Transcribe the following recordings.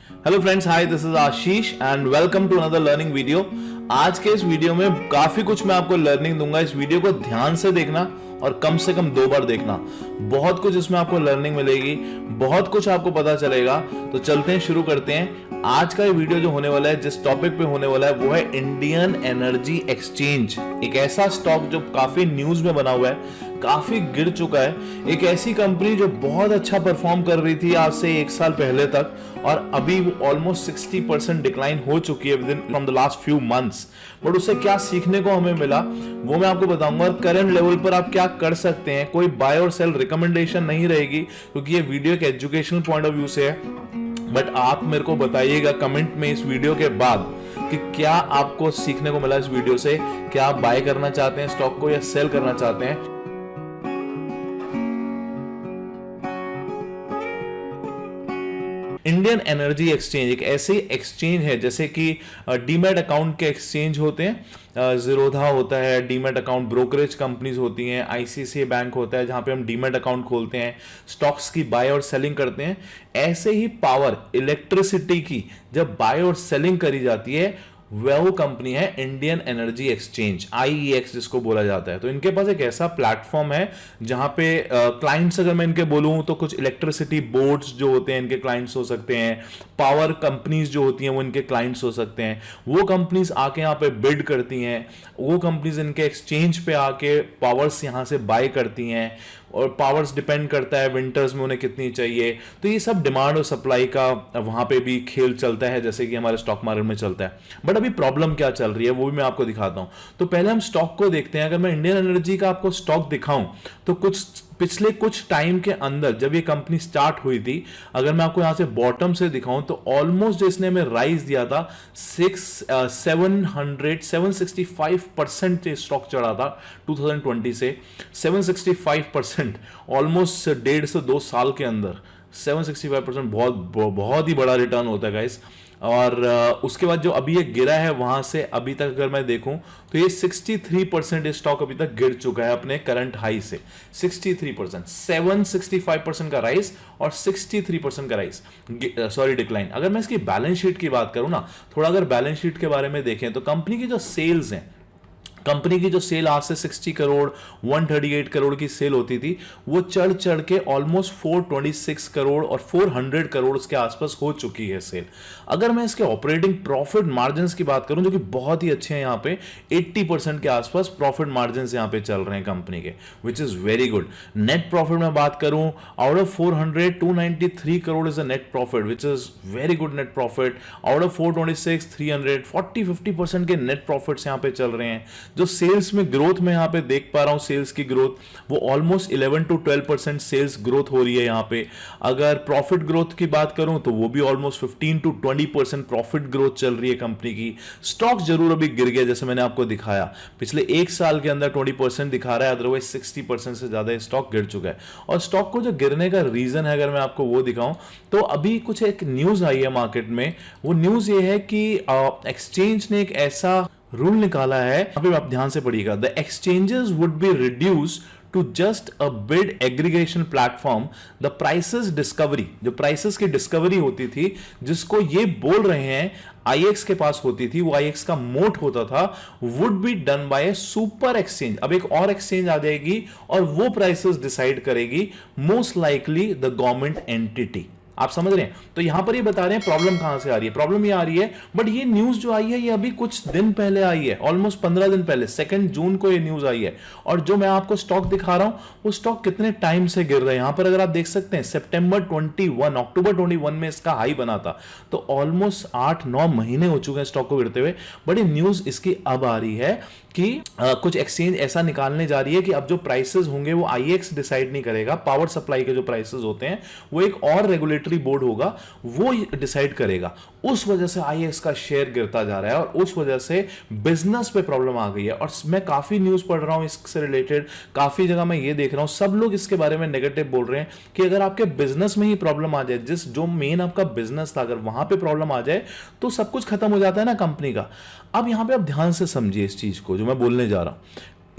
Hello friends, hi, this is Ashish and welcome to another learning video. आज के इस video में काफी कुछ मैं आपको लर्निंग दूंगा। इस वीडियो को ध्यान से देखना और कम से कम 2 बार देखना। बहुत कुछ इसमें आपको लर्निंग मिलेगी, बहुत कुछ आपको पता चलेगा। तो चलते हैं, शुरू करते हैं। आज का ये वीडियो जो होने वाला है, जिस टॉपिक पे होने वाला है वो है इंडियन एनर्जी एक्सचेंज। एक ऐसा स्टॉक जो काफी न्यूज में बना हुआ है, काफी गिर चुका है। एक ऐसी कंपनी जो बहुत अच्छा परफॉर्म कर रही थी आज से 1 साल पहले तक, और अभी वो ऑलमोस्ट 60% डिक्लाइन हो चुकी है within from the last few months. But उससे क्या सीखने को हमें मिला वो मैं आपको बताऊंगा, और करंट लेवल पर आप क्या कर सकते हैं। कोई बाय और सेल रिकमेंडेशन नहीं रहेगी, क्योंकि ये वीडियो एक एजुकेशनल पॉइंट ऑफ व्यू से है। बट आप मेरे को बताइएगा कमेंट में इस वीडियो के बाद कि क्या आपको सीखने को मिला इस वीडियो से। क्या आप बाय करना चाहते हैं स्टॉक को या सेल करना चाहते हैं। इंडियन एनर्जी एक्सचेंज एक ऐसी एक्सचेंज है जैसे कि डीमैट अकाउंट के एक्सचेंज होते हैं। जीरोधा होता है, डीमैट अकाउंट ब्रोकरेज कंपनीज होती हैं, आईसीआईसीआई बैंक होता है जहां पे हम डीमैट अकाउंट खोलते हैं, स्टॉक्स की बाय और सेलिंग करते हैं। ऐसे ही पावर, इलेक्ट्रिसिटी की जब बाय और सेलिंग करी जाती है, वो कंपनी है इंडियन एनर्जी एक्सचेंज, आईईएक्स जिसको बोला जाता है। तो इनके पास एक ऐसा प्लेटफॉर्म है जहां पे क्लाइंट्स, अगर मैं इनके बोलूं तो कुछ इलेक्ट्रिसिटी बोर्ड्स जो होते हैं इनके क्लाइंट्स हो सकते हैं, पावर कंपनीज जो होती हैं वो इनके क्लाइंट्स हो सकते हैं। वो कंपनीज आके यहाँ पे बिड करती हैं, वो कंपनीज इनके एक्सचेंज पे आके पावर्स यहाँ से बाय करती हैं, और पावर्स डिपेंड करता है विंटर्स में उन्हें कितनी चाहिए। तो ये सब डिमांड और सप्लाई का वहां पे भी खेल चलता है, जैसे कि हमारे स्टॉक मार्केट में चलता है। बट अभी प्रॉब्लम क्या चल रही है वो भी मैं आपको दिखाता हूं। तो पहले हम स्टॉक को देखते हैं। अगर मैं इंडियन एनर्जी का आपको स्टॉक दिखाऊं तो पिछले कुछ टाइम के अंदर जब ये कंपनी स्टार्ट हुई थी, अगर मैं आपको यहां से बॉटम से दिखाऊं तो ऑलमोस्ट जो इसने हमें राइज दिया था 765% स्टॉक चढ़ा था 2020 से। 765%, ऑलमोस्ट 1.5 से 2 साल के अंदर 765% बहुत ही बड़ा रिटर्न होता है गाइस। और उसके बाद जो अभी ये गिरा है वहां से अभी तक अगर मैं देखूं तो ये 63% स्टॉक अभी तक गिर चुका है अपने करंट हाई से। 63%, 765% का राइज और 63% का राइज, सॉरी डिक्लाइन। अगर मैं इसकी बैलेंस शीट की बात करूं ना, थोड़ा अगर बैलेंस शीट के बारे में देखें तो कंपनी की जो सेल्स हैं, कंपनी की जो सेल आज से 60 करोड़ 138 करोड़ की सेल होती थी, वो चढ़ चढ़ के ऑलमोस्ट 426 करोड़ और 400 करोड़ के आसपास हो चुकी है सेल। अगर मैं इसके ऑपरेटिंग प्रॉफिट मार्जिन्स की बात करूं जो कि बहुत ही अच्छे हैं, यहाँ पे 80% के आसपास प्रॉफिट मार्जिन्स यहाँ पे चल रहे हैं कंपनी के, which is very good. Net profit में बात करूं, out of 400 293 crore is a net profit, which is very good net profit. Out of 426 300 40-50% के नेट प्रॉफिट्स यहाँ पे चल रहे हैं। जो सेल्स में ग्रोथ में यहां पे देख पा रहा हूं, सेल्स की ग्रोथ वो ऑलमोस्ट 11 to 12% सेल्स ग्रोथ हो रही है यहां पे। अगर प्रॉफिट ग्रोथ की बात करूं तो वो भी ऑलमोस्ट 15 to 20% प्रॉफिट ग्रोथ चल रही है कंपनी की। स्टॉक जरूर अभी गिर गया, जैसे मैंने आपको दिखाया, पिछले 1 साल के अंदर 20% दिखा रहा है, अदरवाइज 60% से ज्यादा स्टॉक गिर चुका है। और स्टॉक को जो गिरने का रीजन है अगर मैं आपको वो दिखाऊं तो अभी कुछ एक न्यूज आई है मार्केट में। वो न्यूज ये है कि एक्सचेंज ने एक ऐसा रूल निकाला है, अभी आप ध्यान से पढ़िएगा। The exchanges would be reduce to just a bid aggregation platform. The prices discovery, जो प्राइसेस की डिस्कवरी होती थी, जिसको ये बोल रहे हैं आईएक्स के पास होती थी, वो आईएक्स का मोट होता था, would be done by A super exchange. अब एक और एक्सचेंज आ जाएगी और वो प्राइसेस डिसाइड करेगी, most likely the government entity. आप समझ रहे हैं? तो यहां पर ये बता रहे हैं प्रॉब्लम कहां से आ रही है। प्रॉब्लम ये आ रही है, बट ये न्यूज जो आई है ये अभी कुछ दिन पहले आई है, ऑलमोस्ट 15 दिन पहले, 2 जून को ये न्यूज आई है। और जो मैं आपको स्टॉक दिखा रहा हूं वो स्टॉक कितने टाइम से गिर रहा है। यहां पर अगर आप देख सकते हैं सितंबर 21, अक्टूबर 21 में इसका हाई बना था, तो ऑलमोस्ट 8-9 महीने हो चुके हैं स्टॉक को गिरते हुए। बड़ी न्यूज इसकी अब आ रही है कि कुछ एक्सचेंज ऐसा निकालने जा रही है कि अब जो प्राइसेस होंगे वो आईएक्स डिसाइड नहीं करेगा। पावर सप्लाई के जो प्राइसेस होते हैं वो एक और रेगुलेटरी बोर्ड होगा, वो डिसाइड करेगा। उस वजह से आईएक्स का शेयर गिरता जा रहा है और उस वजह से बिजनेस पे प्रॉब्लम आ गई है। और मैं काफी न्यूज पढ़ रहा हूं इससे रिलेटेड, काफी जगह मैं ये देख रहा हूं, सब लोग इसके बारे में नेगेटिव बोल रहे हैं कि अगर आपके बिजनेस में ही प्रॉब्लम आ जाए, जो मेन आपका बिजनेस था, अगर वहां पे प्रॉब्लम आ जाए तो सब कुछ खत्म हो जाता है ना कंपनी का। अब यहां पे आप ध्यान से समझिए इस चीज को जो मैं बोलने जा रहा हूं।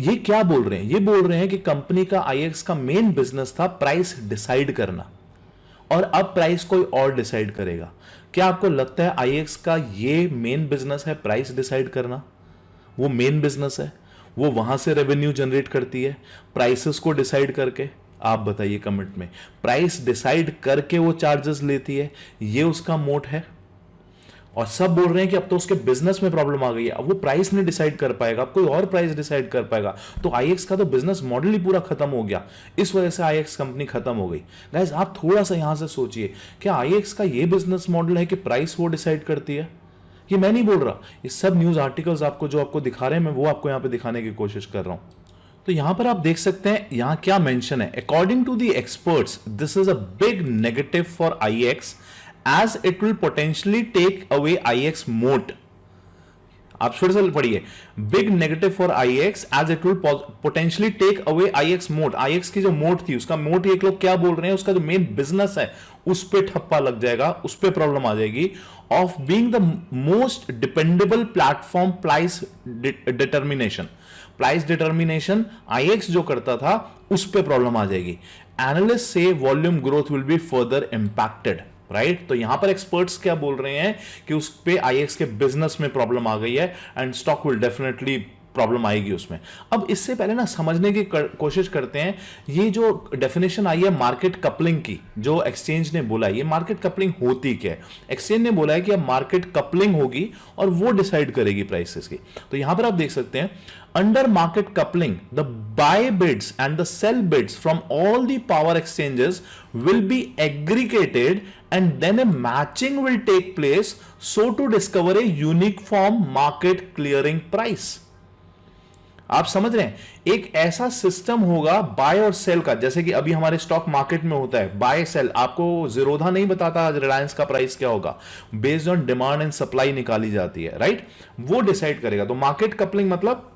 ये क्या बोल रहे हैं? ये बोल रहे हैं कि कंपनी का आईएक्स का मेन बिजनेस था प्राइस डिसाइड करना, और अब प्राइस कोई और डिसाइड करेगा। क्या आपको लगता है आईएक्स का ये मेन बिजनेस है प्राइस डिसाइड करना? वो मेन बिजनेस है, वो वहां से रेवेन्यू जनरेट करती है प्राइसेस को डिसाइड करके। आप बताइए कमेंट में, प्राइस डिसाइड करके वो चार्जेस लेती है, ये उसका मोट है। और सब बोल रहे हैं कि अब तो उसके बिजनेस में प्रॉब्लम आ गई है, अब वो प्राइस नहीं डिसाइड कर पाएगा, अब कोई और प्राइस डिसाइड कर पाएगा, तो आईएक्स का तो बिजनेस मॉडल ही पूरा खत्म हो गया। इस वजह से आईएक्स कंपनी खत्म हो गई। गाइस आप थोड़ा सा यहां से सोचिए, क्या आईएक्स का ये बिजनेस मॉडल है कि प्राइस वो डिसाइड करती है? ये मैं नहीं बोल रहा, ये सब न्यूज आर्टिकल्स आपको जो आपको दिखा रहे हैं, मैं वो आपको यहां पे दिखाने की कोशिश कर रहा हूं। तो यहां पर आप देख सकते हैं, यहां क्या मेंशन है, according to the experts this is a big negative for IX as it will potentially take away IX moat। आप फिर से पढ़िए, big negative for IX as it will potentially take away IX moat। IX की जो मोट थी, उसका मोट एक लोग क्या बोल रहे हैं, उसका जो मेन बिजनेस है उस पे ठप्पा लग जाएगा, उस पे प्रॉब्लम आ जाएगी। Of being the most dependable platform price determination, price determination IX जो करता था उस पे प्रॉब्लम आ जाएगी। एनालिस्ट से volume growth will be further impacted, right. तो यहां पर एक्सपर्ट्स क्या बोल रहे हैं कि उस पे आईएक्स के बिजनेस में प्रॉब्लम आ गई है and stock will definitely problem आएगी उसमें। अब इससे पहले ना समझने की कोशिश करते हैं, ये जो डेफिनेशन आई है मार्केट कपलिंग की, जो एक्सचेंज ने बोला है, ये मार्केट कपलिंग होती क्या है। एक्सचेंज ने बोला है कि अब मार्केट कपलिंग होगी और वो डिसाइड करेगी प्राइसेस की। तो यहां पर आप देख सकते हैं, under market coupling the buy bids and the sell bids from all the power exchanges will be aggregated and then a matching will take place so to discover a uniform market clearing price। आप समझ रहे हैं, एक ऐसा system होगा bye और cell का, जैसे कि अभी हमारे स्टॉक मार्केट में होता है बाय सेल। आपको जीरोधा नहीं बताता आज रिलायंस का प्राइस क्या होगा, based on demand and supply निकाली जाती है, राइट। वो डिसाइड करेगा। तो मार्केट कपलिंग मतलब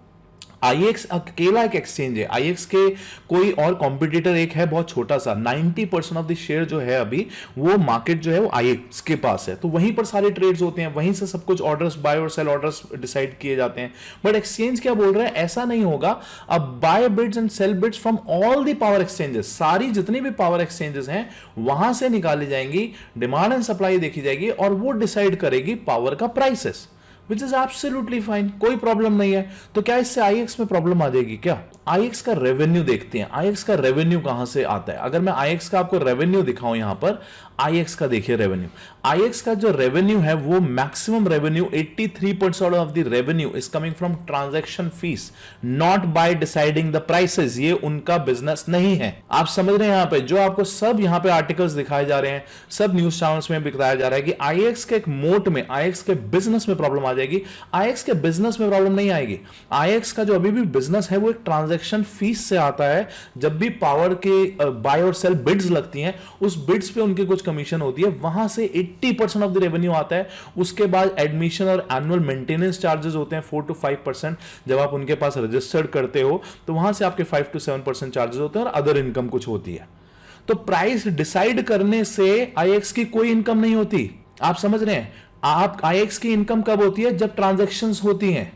आईएक्स अकेला एक एक्सचेंज है, आईएक्स के कोई और कॉम्पिटिटर एक है बहुत छोटा सा, 90% ऑफ द शेयर जो है अभी वो मार्केट जो है वो आईएक्स के पास है। तो वहीं पर सारे ट्रेड्स होते हैं, वहीं से सब कुछ ऑर्डर्स, बाय और सेल ऑर्डर्स डिसाइड किए जाते हैं। बट एक्सचेंज क्या बोल रहा है, ऐसा नहीं होगा। अब buy bids and sell bids from all the power exchanges, सारी जितनी भी पावर एक्सचेंजेस हैं वहां से निकाली जाएंगी, डिमांड एंड सप्लाई देखी जाएगी और वो डिसाइड करेगी पावर का prices, which is absolutely fine, कोई प्रॉब्लम नहीं है। तो क्या इससे आईएक्स में प्रॉब्लम आ जाएगी क्या? आईएक्स का रेवेन्यू देखते हैं, आईएक्स का रेवेन्यू कहां से आता है। अगर मैं आईएक्स का आपको रेवेन्यू दिखाऊं, यहां पर आईएक्स का देखिए रेवेन्यू, आईएक्स का जो रेवेन्यू है वो maximum revenue 83% of the revenue is coming from transaction fees, not by deciding the prices. ये उनका बिजनेस नहीं है। आप समझ रहे हैं, यहां पे जो आपको सब यहां पे आर्टिकल्स दिखाए जा रहे हैं, सब न्यूज चैनल्स में बताया जा रहा है कि आईएक्स के एक मोट में, आईएक्स के बिजनेस में प्रॉब्लम आ जाएगी। आईएक्स के बिजनेस में प्रॉब्लम नहीं आएगी। आईएक्स का जो अभी भी बिजनेस है वो एक ट्रांजैक्शन फीस से आता है। जब भी पावर के बाय और सेल बिड्स लगती हैं, उस बिड्स पे उनकी कुछ कमीशन होती है, वहां से 80% ऑफ द रेवेन्यू आता है। उसके बाद एडमिशन और एनुअल मेंटेनेंस चार्जेस होते हैं 4 to 5%। जब आप उनके पास रजिस्टर्ड करते हो तो वहां से आपके 5 to 7% चार्जेस होते हैं और अदर इनकम कुछ होती है। तो प्राइस डिसाइड करने से आईएक्स की कोई इनकम नहीं होती। आप समझ रहे हैं, आप आईएक्स की इनकम कब होती है? जब ट्रांजैक्शंस होती हैं।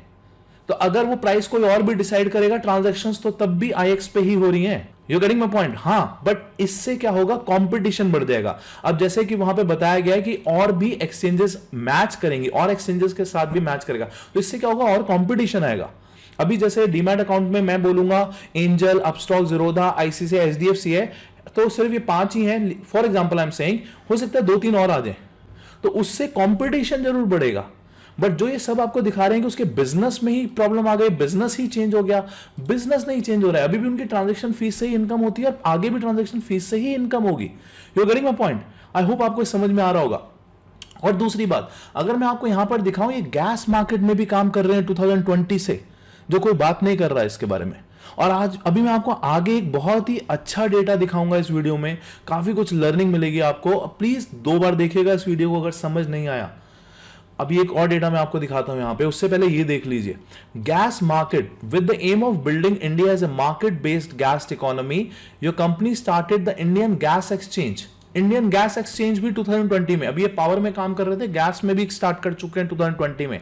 तो अगर वो प्राइस कोई और भी डिसाइड करेगा ट्रांजैक्शंस, तो तब भी आईएक्स पे ही हो रही हैं। You getting my point? हाँ, बट इससे क्या होगा, कंपटीशन बढ़ जाएगा। अब जैसे कि वहां पे बताया गया है कि और भी एक्सचेंजेस मैच करेंगे और एक्सचेंजेस के साथ भी मैच करेगा, तो इससे क्या होगा, और कंपटीशन आएगा। अभी जैसे डीमैट अकाउंट में मैं बोलूंगा angel, Upstox, Zerodha, ICICI, HDFC है, तो सिर्फ ये 5 ही हैं। For example I am saying, हो सकता है 2-3 और आ जाए, तो उससे कंपटीशन जरूर बढ़ेगा। बट जो ये सब आपको दिखा रहे हैं कि उसके बिजनेस में ही प्रॉब्लम आ गई, बिजनेस ही चेंज हो गया, बिजनेस नहीं चेंज हो रहा है, अभी भी उनकी ट्रांजैक्शन फीस से ही इनकम होती है और आगे भी ट्रांजैक्शन फीस से ही इनकम होगी। You getting my point? I hope आपको समझ में आ रहा होगा। और दूसरी बात, अगर मैं आपको यहां पर दिखाऊं, ये गैस मार्केट में भी काम कर रहे हैं 2020 से, जो कोई बात नहीं कर रहा है इसके बारे में। और आज अभी मैं आपको आगे एक बहुत ही अच्छा डेटा दिखाऊंगा इस वीडियो में, काफी कुछ लर्निंग मिलेगी आपको। प्लीज 2 बार देखिएगा इस वीडियो को अगर समझ नहीं आया। अभी एक और डेटा मैं आपको दिखाता हूं यहां पे, उससे पहले ये देख लीजिए। Gas market with the aim of building India as a market based gas economy, your company started the Indian gas exchange. Indian gas exchange भी 2020 में, अभी ये पावर में काम कर रहे थे, गैस में भी स्टार्ट कर चुके हैं 2020 में।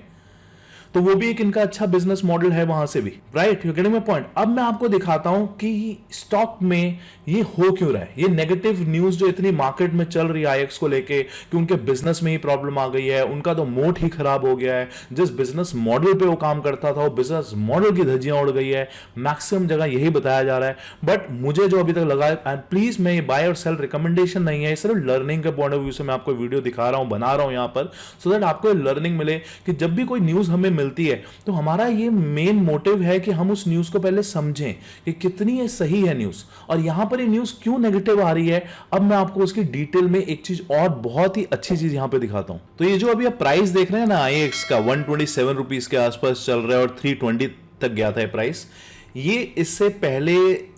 तो वो भी एक इनका अच्छा बिजनेस मॉडल है वहां से भी, right? You getting my point? अब मैं आपको दिखाता हूं कि स्टॉक में ये हो क्यों रहा है, ये नेगेटिव न्यूज जो इतनी मार्केट में चल रही है आईएक्स को लेके कि उनके बिजनेस में ही प्रॉब्लम आ गई है, उनका तो मोट ही खराब हो गया है, जिस बिजनेस मॉडल पे वो काम करता था वो बिजनेस मॉडल की धज्जियां उड़ गई है, मैक्सिमम जगह यही बताया जा रहा है। बट मुझे जो अभी तक लगा है, एंड प्लीज मैं ये बाय और सेल रिकमेंडेशन नहीं है, सिर्फ लर्निंग के पॉइंट ऑफ व्यू से मैं आपको वीडियो दिखा रहा हूं, बना रहा हूं यहां पर, सो दैट आपको लर्निंग मिले कि जब भी कोई न्यूज हमें मिलती है तो हमारा ये मेन मोटिव है कि हम उस न्यूज को पहले समझें कि कितनी ये सही है न्यूज, और यहां पर ये न्यूज क्यों नेगेटिव आ रही है। अब मैं आपको उसकी डिटेल में एक चीज और बहुत ही अच्छी चीज यहां पे दिखाता हूं। तो ये जो अभी आप प्राइस देख रहे हैं ना आईएक्स का, 127 रुपीज के आसपास चल रहा है और 320 तक गया था प्राइस। ये इससे पहले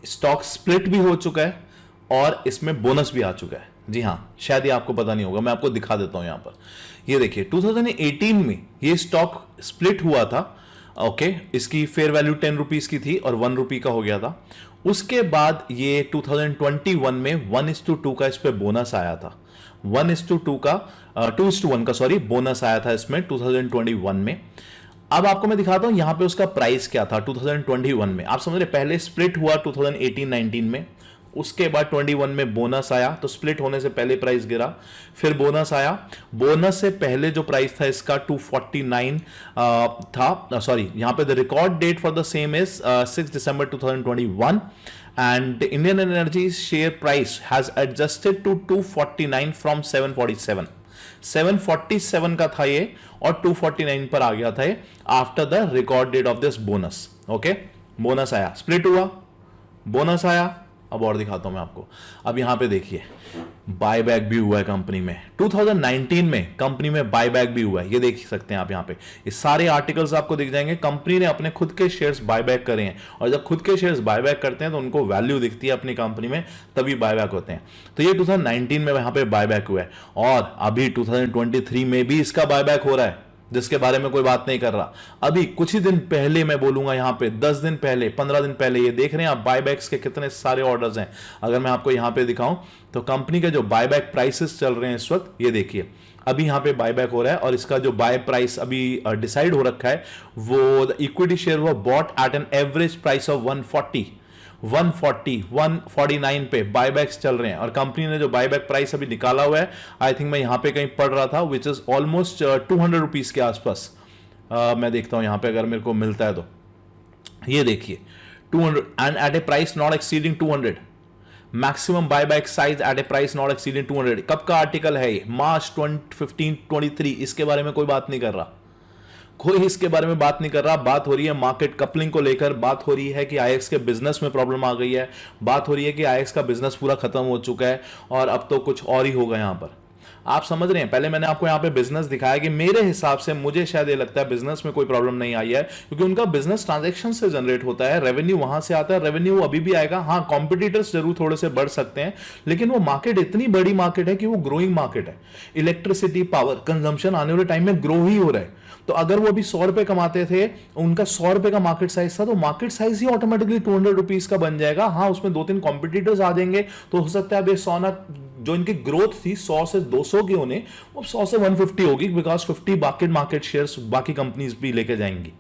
स्टॉक स्प्लिट भी हो चुका है और इसमें बोनस भी आ चुका है। जी हां, शायद ये आपको पता नहीं होगा, मैं आपको दिखा देता हूं यहां पर। ये देखिए 2018 में ये स्टॉक स्प्लिट हुआ था, ओके, इसकी फेयर वैल्यू 10 रुपीज की थी और 1 रुपी का हो गया था। उसके बाद ये 2021 में 1:2 का इस पे बोनस आया था, 1:2 का 2:1 का सॉरी बोनस आया था इसमें 2021 में। अब आपको मैं दिखाता हूं यहां पे उसका प्राइस क्या था 2021 में। आप समझ रहे, पहले स्प्लिट हुआ 2018-19 में, उसके बाद 21 में बोनस आया, तो स्प्लिट होने से पहले प्राइस गिरा, फिर बोनस आया। बोनस से पहले जो प्राइस था इसका 249 था, सॉरी यहां पे the record date for the same is 6 December 2021 and Indian energy share price has adjusted to 249 from 747। 747 का था ये और 249 पर आ गया था ये after the record date of this bonus. Okay, bonus आया, स्प्लिट हुआ, बोनस आया। अब और दिखाता हूं मैं आपको। अब यहां पे देखिए बायबैक भी हुआ है कंपनी में, 2019 में कंपनी में बायबैक भी हुआ है, ये देख सकते हैं आप यहां पे। ये सारे आर्टिकल्स आपको दिख जाएंगे, कंपनी ने अपने खुद के शेयर्स बायबैक करे हैं, और जब खुद के शेयर्स बायबैक करते हैं तो उनको वैल्यू दिखती है अपनी कंपनी में, तभी बायबैक होते हैं। तो ये 2019 में यहां पे बायबैक हुआ है और अभी 2023 में भी इसका बायबैक हो रहा है, जिसके बारे में कोई बात नहीं कर रहा। अभी कुछ ही दिन पहले मैं बोलूंगा यहां पे 10 दिन पहले, 15 दिन पहले, ये देख रहे हैं आप बायबैक्स के कितने सारे ऑर्डर्स हैं। अगर मैं आपको यहां पे दिखाऊं तो कंपनी के जो बायबैक प्राइसेस चल रहे हैं इस वक्त, ये देखिए अभी यहां पे बायबैक हो रहा है, और इसका जो बाय प्राइस अभी डिसाइड हो रखा है वो इक्विटी शेयर वो bought at an average price of 149 पे बायबैक्स चल रहे हैं। और कंपनी ने जो बायबैक प्राइस अभी निकाला हुआ है, आई थिंक मैं यहां पे कहीं पढ़ रहा था, विच इज ऑलमोस्ट 200 रुपीज के आसपास। मैं देखता हूं यहां पे अगर मेरे को मिलता है तो, ये देखिए 200 and at a price not exceeding 200, maximum buyback size at a price not exceeding 200। कब का आर्टिकल है ये? मार्च 2015-23। इसके बारे में कोई बात नहीं कर रहा, कोई इसके बारे में बात नहीं कर रहा। बात हो रही है मार्केट कपलिंग को लेकर, बात हो रही है कि आईएक्स के बिजनेस में प्रॉब्लम आ गई है, बात हो रही है कि आईएक्स का बिजनेस पूरा खत्म हो चुका है और अब तो कुछ और ही होगा यहां पर। आप समझ रहे हैं, पहले मैंने आपको यहां पे बिजनेस दिखाया कि मेरे हिसाब से, मुझे शायद ये लगता है बिजनेस में कोई प्रॉब्लम नहीं आई है, क्योंकि उनका बिजनेस ट्रांजैक्शन से जनरेट होता है, रेवेन्यू वहां से आता है, रेवेन्यू अभी भी आएगा। हाँ, कॉम्पिटिटर्स जरूर थोड़े से बढ़ सकते हैं, लेकिन वो मार्केट इतनी बड़ी मार्केट है कि वो ग्रोइंग मार्केट है। इलेक्ट्रिसिटी पावर कंजम्पशन आने वाले टाइम में ग्रो ही हो रहा है, तो अगर वो अभी 100 रुपए कमाते थे, उनका 100 रुपए का मार्केट साइज था, तो मार्केट साइज ही ऑटोमेटिकली 200 रुपीज का बन जाएगा। हाँ, उसमें 2-3 कॉम्पिटिटर्स आ जाएंगे, तो हो सकता है अब ये 100 ना, जो इनकी ग्रोथ थी 100 से 200 की होने, वो 100 से 150 होगी, बिकॉज 50 मार्केट शेयर्स बाकी कंपनीज भी लेके जाएंगी।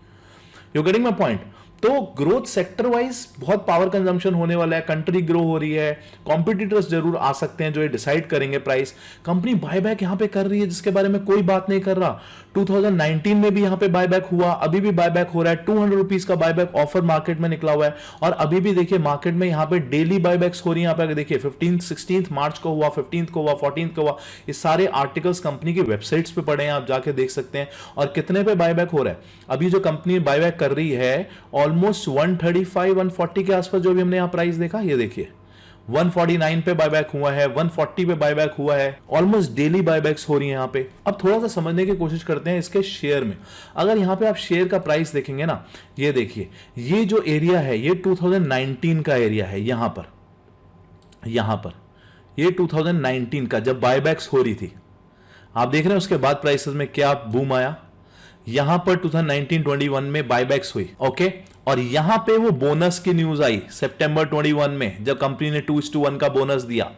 You getting my point? तो ग्रोथ सेक्टर वाइज बहुत पावर कंजम्पशन होने वाला है, कंट्री ग्रो हो रही है, कॉम्पिटिटर्स जरूर आ सकते हैं जो ये डिसाइड करेंगे प्राइस। कंपनी बायबैक यहां पे कर रही है जिसके बारे में कोई बात नहीं कर रहा। 2019 में भी यहां पे बायबैक हुआ, अभी भी बायबैक हो रहा है। 200 रुपीज का बायबैक ऑफर मार्केट में निकला हुआ है, और अभी भी देखिए मार्केट में यहां पे डेली बायबैक्स हो रही है। यहां पे देखिए 16 मार्च को हुआ, 15 को हुआ, 14 को हुआ। ये सारे आर्टिकल्स कंपनी की वेबसाइट्स पे पड़े हैं, आप जाके देख सकते हैं। और कितने पे बायबैक हो रहा है? अभी जो कंपनी बायबैक कर रही है ऑलमोस्ट 135-140 के आसपास, जो भी हमने यहां प्राइस देखा, ये देखिए 149 पे बायबैक हुआ है, 140 पे बायबैक हुआ है। ऑलमोस्ट डेली बायबैक्स हो रही है यहां पे। अब थोड़ा सा समझने की कोशिश करते हैं इसके शेयर में। अगर यहां पे आप शेयर का प्राइस देखेंगे ना, ये देखिए ये जो एरिया है ये 2019 का एरिया है। यहां पर ये 2019 का जब बायबैक्स हो रही थी, आप देख रहे हैं उसके बाद प्राइसेस में क्या बूम आया। यहां पर 2019-21 में बायबैक्स हुई, ओके। और यहां पे वो बोनस की न्यूज आई सितंबर 21 में, जब कंपनी ने 2:1 का बोनस दिया।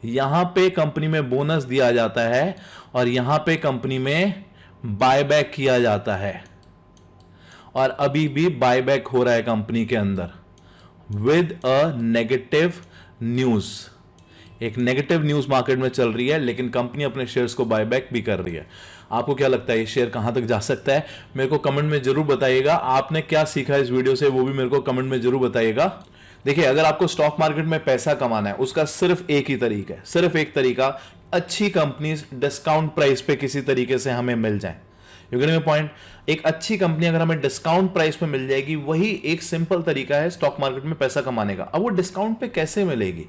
यहां पे कंपनी में बोनस दिया जाता है और यहां पे कंपनी में बायबैक किया जाता है। और अभी भी बायबैक हो रहा है कंपनी के अंदर विद अ नेगेटिव न्यूज। एक नेगेटिव न्यूज मार्केट में चल रही है, लेकिन कंपनी अपने शेयर्स को बायबैक भी कर रही है। आपको क्या लगता है ये शेयर कहां तक जा सकता है? मेरे को कमेंट में जरूर बताइएगा। आपने क्या सीखा इस वीडियो से वो भी मेरे को कमेंट में जरूर बताइएगा। देखिए, अगर आपको स्टॉक मार्केट में पैसा कमाना है, उसका सिर्फ एक ही तरीका है, सिर्फ एक तरीका, अच्छी कंपनीज डिस्काउंट प्राइस पे किसी तरीके से हमें मिल जाए। You get my point? एक अच्छी कंपनी अगर हमें डिस्काउंट प्राइस पे मिल जाएगी, वही एक सिंपल तरीका है स्टॉक मार्केट में पैसा कमाने का। अब वो डिस्काउंट पे कैसे मिलेगी?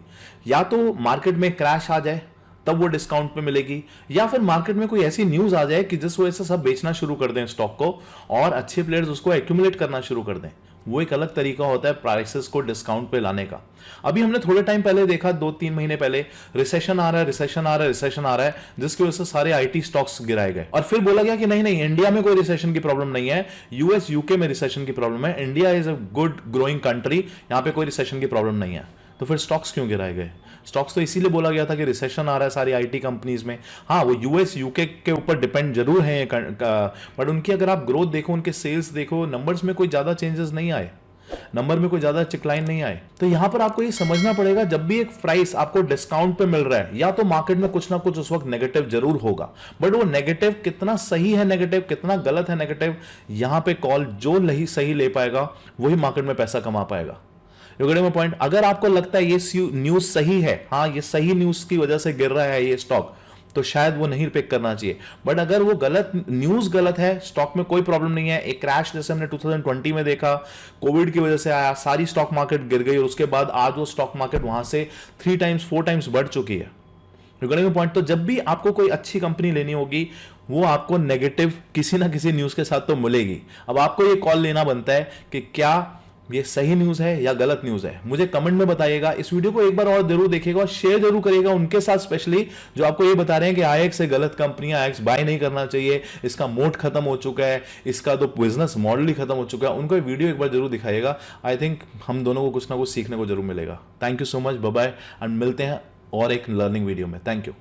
या तो मार्केट में क्रैश आ जाए तब वो डिस्काउंट पे मिलेगी, या फिर मार्केट में कोई ऐसी न्यूज आ जाए कि जिस वजह से सब बेचना शुरू कर दें स्टॉक को और अच्छे प्लेयर्स उसको एक्यूमुलेट करना शुरू कर दें। वो एक अलग तरीका होता है प्राइसेस को डिस्काउंट पे लाने का। अभी हमने थोड़े टाइम पहले देखा, 2-3 महीने पहले, रिसेशन आ रहा है, रिसेशन आ रहा है, रिसेशन आ रहा है, जिसकी वजह से सारे आईटी स्टॉक्स गिराए गए और फिर बोला गया कि नहीं नहीं, इंडिया में कोई रिसेशन की प्रॉब्लम नहीं है, यूएस यूके में रिसेशन की प्रॉब्लम है, India is a good growing country, यहां पे कोई रिसेशन की प्रॉब्लम नहीं है। तो फिर स्टॉक्स क्यों गिराए गए? स्टॉक्स तो इसीलिए बोला गया था कि रिसेशन आ रहा है सारी आईटी कंपनीज में। हाँ, वो यूएस यूके के ऊपर डिपेंड जरूर है, बट उनकी अगर आप ग्रोथ देखो, उनके सेल्स देखो, नंबर्स में कोई ज्यादा चेंजेस नहीं आए, नंबर में कोई ज्यादा डिक्लाइन नहीं आए। तो यहां पर आपको ये समझना पड़ेगा, जब भी एक प्राइस आपको डिस्काउंट पे मिल रहा है, या तो मार्केट में कुछ ना कुछ उस वक्त नेगेटिव जरूर होगा, बट वो नेगेटिव कितना सही है, नेगेटिव कितना गलत है, नेगेटिव यहां पे कॉल जो सही ले पाएगा वही मार्केट में पैसा कमा पाएगा। You get my point? अगर आपको लगता है ये न्यूज सही है, हाँ ये सही न्यूज की वजह से गिर रहा है ये स्टॉक, तो शायद वो नहीं पिक करना चाहिए। बट अगर वो गलत न्यूज गलत है, स्टॉक में कोई प्रॉब्लम नहीं है, एक क्रैश जैसे हमने 2020 में देखा, कोविड की वजह से आया, सारी स्टॉक मार्केट गिर गई और उसके बाद आज वो स्टॉक मार्केट वहां से 3 टाइम्स 4 टाइम्स बढ़ चुकी है। You get my point? तो जब भी आपको कोई अच्छी कंपनी लेनी होगी, वो आपको नेगेटिव किसी ना किसी न्यूज के साथ तो मिलेगी। अब आपको ये कॉल लेना बनता है कि क्या ये सही न्यूज है या गलत न्यूज है। मुझे कमेंट में बताइएगा। इस वीडियो को एक बार और जरूर देखिएगा और शेयर जरूर करिएगा उनके साथ, स्पेशली जो आपको ये बता रहे हैं कि आईएक्स से गलत कंपनियां, आईएक्स बाय नहीं करना चाहिए, इसका मोड खत्म हो चुका है, इसका तो बिजनेस मॉडल ही खत्म हो चुका है। उनको वीडियो एक बार जरूर दिखाइएगा। आई थिंक हम दोनों को कुछ ना कुछ सीखने को जरूर मिलेगा। Thank you so much, bye bye, and मिलते हैं और एक लर्निंग वीडियो में। Thank you.